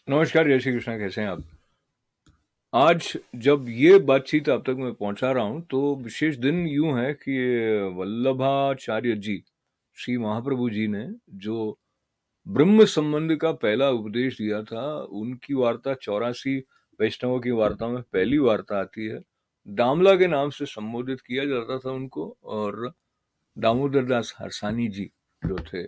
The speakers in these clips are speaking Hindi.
नमस्कार, जय श्री कृष्ण। कैसे हैं आप? आज जब ये बातचीत आप तक मैं पहुंचा रहा हूं, तो विशेष दिन यूं है कि वल्लभाचार्य जी, श्री महाप्रभु जी ने जो ब्रह्म संबंध का पहला उपदेश दिया था, उनकी वार्ता 84 वैष्णवों की वार्ता में पहली वार्ता आती है। दामला के नाम से संबोधित किया जाता था उनको, और दामोदर दास हरसानी जी जो थे,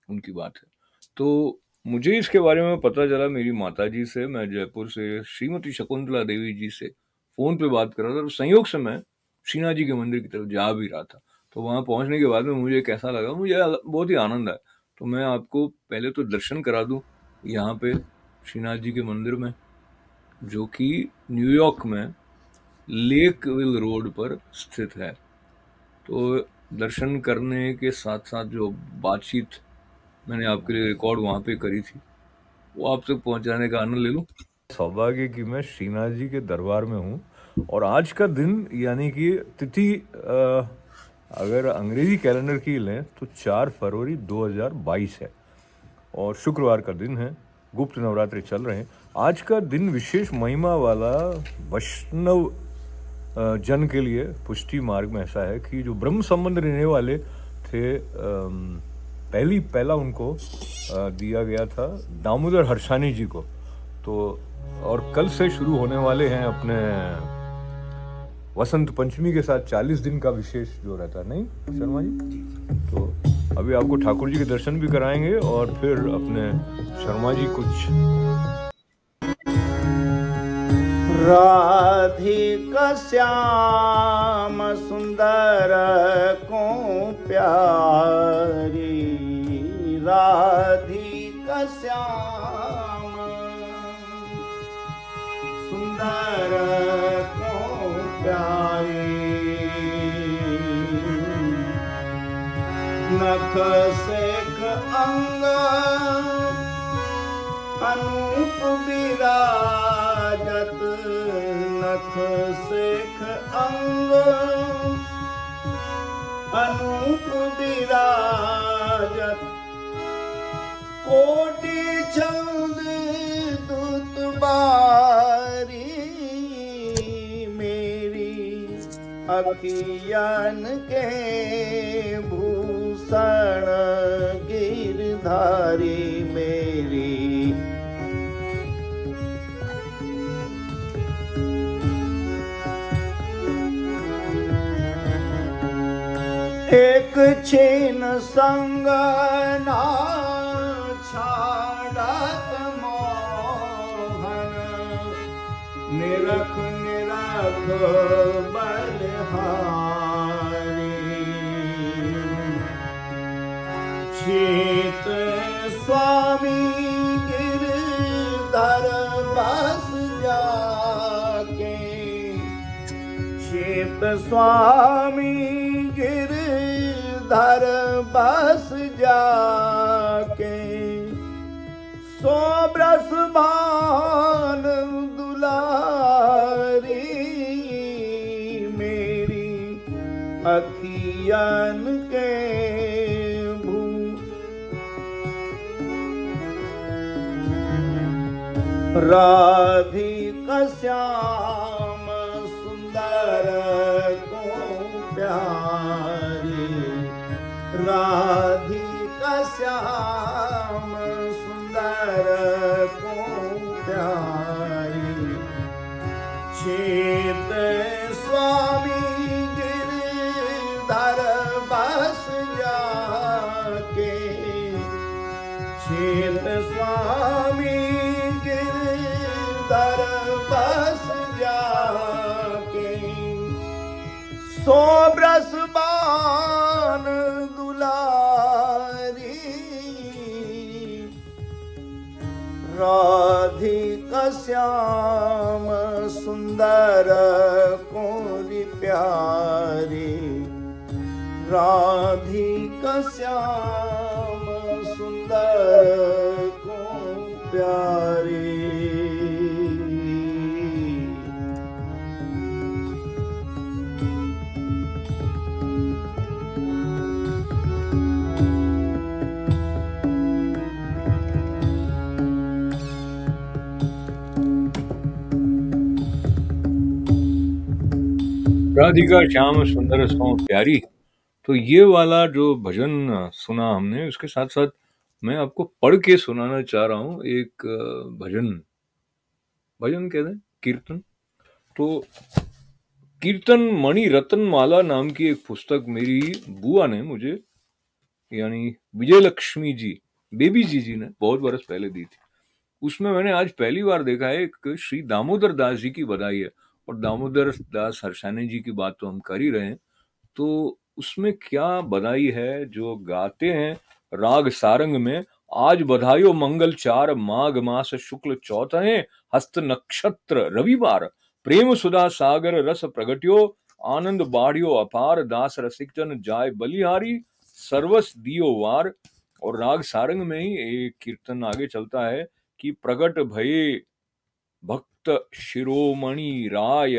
उनकी बात है। तो मुझे इसके बारे में पता चला मेरी माताजी से। मैं जयपुर से श्रीमती शकुंतला देवी जी से फोन पे बात कर रहा था, तो संयोग से मैं श्रीनाथ जी के मंदिर की तरफ जा भी रहा था। तो वहां पहुंचने के बाद में मुझे कैसा लगा, मुझे बहुत ही आनंद आया। तो मैं आपको पहले तो दर्शन करा दूं यहाँ पे श्रीनाथ जी के मंदिर में, जो कि न्यूयॉर्क में लेकविल रोड पर स्थित है। तो दर्शन करने के साथ साथ जो बातचीत मैंने आपके लिए रिकॉर्ड वहां पे करी थी, वो आप तक पहुंचाने का आनंद ले लूं। सौभाग्य कि मैं श्रीनाथ जी के दरबार में हूँ, और आज का दिन यानी कि तिथि अगर अंग्रेजी कैलेंडर की लें तो 4 फरवरी 2022 है, और शुक्रवार का दिन है। गुप्त नवरात्रि चल रहे हैं। आज का दिन विशेष महिमा वाला वैष्णव जन के लिए पुष्टि मार्ग में ऐसा है कि जो ब्रह्म संबंध रहने वाले थे, पहला उनको दिया गया था दामोदर हर्षानी जी को। तो और कल से शुरू होने वाले हैं अपने वसंत पंचमी के साथ 40 दिन का विशेष जो रहता है, नहीं शर्मा जी? तो अभी आपको ठाकुर जी के दर्शन भी कराएंगे, और फिर अपने शर्मा जी कुछ राधिका श्याम सुंदर को प्यारी, राधिका श्याम सुंदर को प्यारी, नख शेख अंग अनूप विराजत, नख शेख अंग अनूप विराजत, कोटि छंद दूत बारी, मेरी अखियन के भूषण गिरधारी, मेरी एक छीन संग ना छाड़त मोहन, निरख निरख बलहारी, शीत स्वामी गिरधर बस जाके, शीत स्वामी गिरधर बस जाके, सो ब्रस भान दुलारी, मेरी अखियन के राधिका श्याम सुंदर को प्यारी, राधिका श्याम सुंदर को प्यारी, छेद स्वामी गिरधर बस जाके, छेद स्वामी गिरधर बस जाके, सो ब्रस बान दुलारी, राधिका श्याम सुंदर कोरी प्यारी, राधिका श्याम सुंदर को प्यारी। राधिका श्याम सुंदर सो प्यारी। तो ये वाला जो भजन सुना हमने, उसके साथ साथ मैं आपको पढ़ के सुनाना चाह रहा हूँ एक भजन। भजन कहते हैं कीर्तन। तो कीर्तन मणि रतन माला नाम की एक पुस्तक मेरी बुआ ने मुझे, यानी विजय लक्ष्मी जी, बेबी जी ने बहुत बरस पहले दी थी। उसमें मैंने आज पहली बार देखा है एक श्री दामोदर दास जी की बधाई है। और दामोदर दास हर्षानी जी की बात तो हम कर ही रहे हैं, तो उसमें क्या बधाई है जो गाते हैं राग सारंग में। आज बधाइयो मंगल चार, माघ मास शुक्ल चौथे, हस्त नक्षत्र रविवार, प्रेम सुधा सागर रस प्रगट्यो, आनंद बाढ़ियो अपार, दास रसिक जन जाय बलिहारी, सर्वस दियो वार। और राग सारंग में ही एक कीर्तन आगे चलता है कि प्रगट भये भक्त शिरोमणि राय,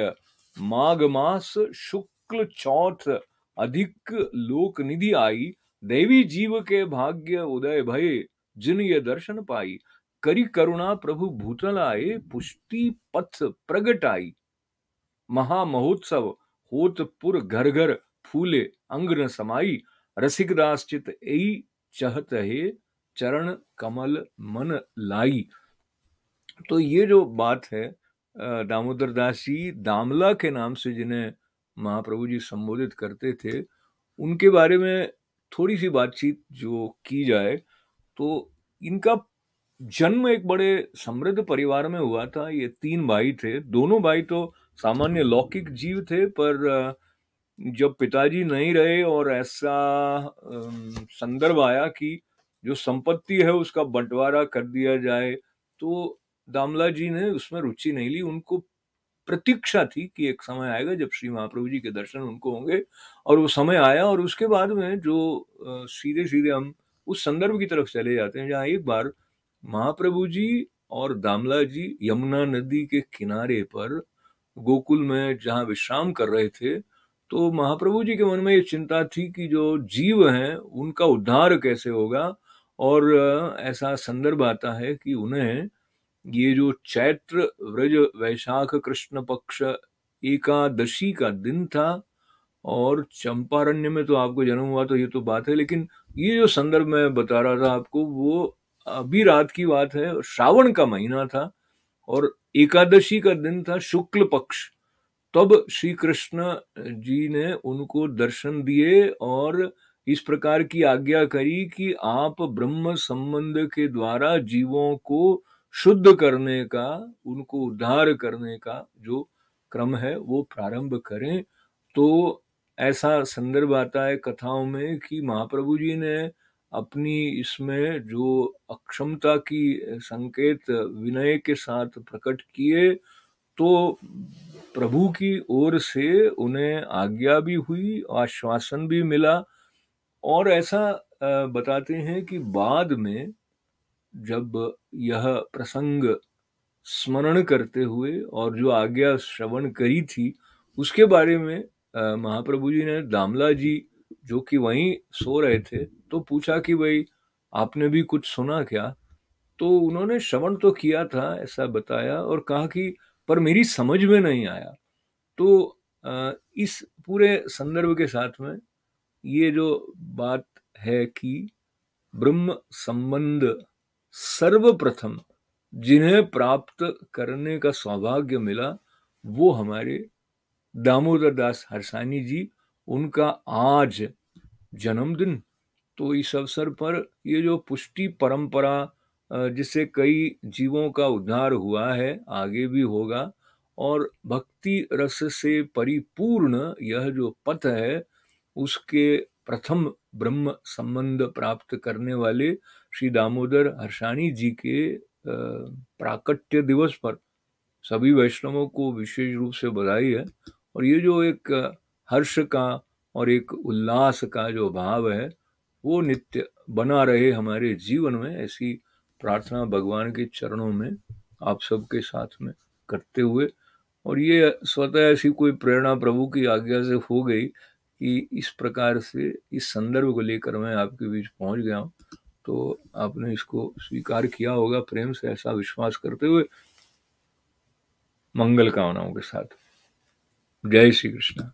माघ मास शुक्ल चौथ, अधिक लोक निधि आई, देवी जीव के भाग्य उदय भये, जिन ये दर्शन पाई, करी करुणा प्रभु भूतल आए, पुष्टि पथ प्रगट आई। महा महोत्सव होत पुर घर घर, फूले अंग न समाई, रसिक दास चित एई चहत है, चरण कमल मन लाई। तो ये जो बात है, दामोदर दास जी दामला के नाम से जिन्हें महाप्रभु जी संबोधित करते थे, उनके बारे में थोड़ी सी बातचीत जो की जाए तो इनका जन्म एक बड़े समृद्ध परिवार में हुआ था। ये 3 भाई थे। दोनों भाई तो सामान्य लौकिक जीव थे, पर जब पिताजी नहीं रहे और ऐसा संदर्भ आया कि जो संपत्ति है उसका बंटवारा कर दिया जाए, तो दामला जी ने उसमें रुचि नहीं ली। उनको प्रतीक्षा थी कि एक समय आएगा जब श्री महाप्रभु जी के दर्शन उनको होंगे, और वो समय आया। और उसके बाद में जो सीधे सीधे हम उस संदर्भ की तरफ चले जाते हैं जहाँ एक बार महाप्रभु जी और दामला जी यमुना नदी के किनारे पर गोकुल में जहाँ विश्राम कर रहे थे, तो महाप्रभु जी के मन में ये चिंता थी कि जो जीव हैं उनका उद्धार कैसे होगा। और ऐसा संदर्भ आता है कि उन्हें ये जो चैत्र व्रज वैशाख कृष्ण पक्ष एकादशी का दिन था, और चंपारण्य में तो आपको जन्म हुआ तो ये तो बात है, लेकिन ये जो संदर्भ मैं बता रहा था आपको वो अभी रात की बात है। श्रावण का महीना था और एकादशी का दिन था, शुक्ल पक्ष। तब श्री कृष्ण जी ने उनको दर्शन दिए और इस प्रकार की आज्ञा करी कि आप ब्रह्म संबंध के द्वारा जीवों को शुद्ध करने का, उनको उद्धार करने का जो क्रम है वो प्रारंभ करें। तो ऐसा संदर्भ आता है कथाओं में कि महाप्रभु जी ने अपनी इसमें जो अक्षमता की संकेत विनय के साथ प्रकट किए, तो प्रभु की ओर से उन्हें आज्ञा भी हुई, आश्वासन भी मिला। और ऐसा बताते हैं कि बाद में जब यह प्रसंग स्मरण करते हुए और जो आज्ञा श्रवण करी थी उसके बारे में महाप्रभु जी ने दामला जी जो कि वहीं सो रहे थे तो पूछा कि भाई आपने भी कुछ सुना क्या। तो उन्होंने श्रवण तो किया था ऐसा बताया और कहा कि पर मेरी समझ में नहीं आया। तो इस पूरे संदर्भ के साथ में ये जो बात है कि ब्रह्म संबंध सर्वप्रथम जिन्हें प्राप्त करने का सौभाग्य मिला वो हमारे दामोदर दास हर्षानी जी, उनका आज जन्मदिन। तो इस अवसर पर ये जो पुष्टि परंपरा जिससे कई जीवों का उद्धार हुआ है, आगे भी होगा, और भक्ति रस से परिपूर्ण यह जो पथ है उसके प्रथम ब्रह्म संबंध प्राप्त करने वाले श्री दामोदर हर्षानी जी के प्राकट्य दिवस पर सभी वैष्णवों को विशेष रूप से बधाई है। और ये जो एक हर्ष का और एक उल्लास का जो भाव है वो नित्य बना रहे हमारे जीवन में, ऐसी प्रार्थना भगवान के चरणों में आप सबके साथ में करते हुए। और ये स्वतः ऐसी कोई प्रेरणा प्रभु की आज्ञा से हो गई कि इस प्रकार से इस संदर्भ को लेकर मैं आपके बीच पहुंच गया हूँ, तो आपने इसको स्वीकार किया होगा प्रेम से, ऐसा विश्वास करते हुए मंगल कामनाओं के साथ। जय श्री कृष्ण।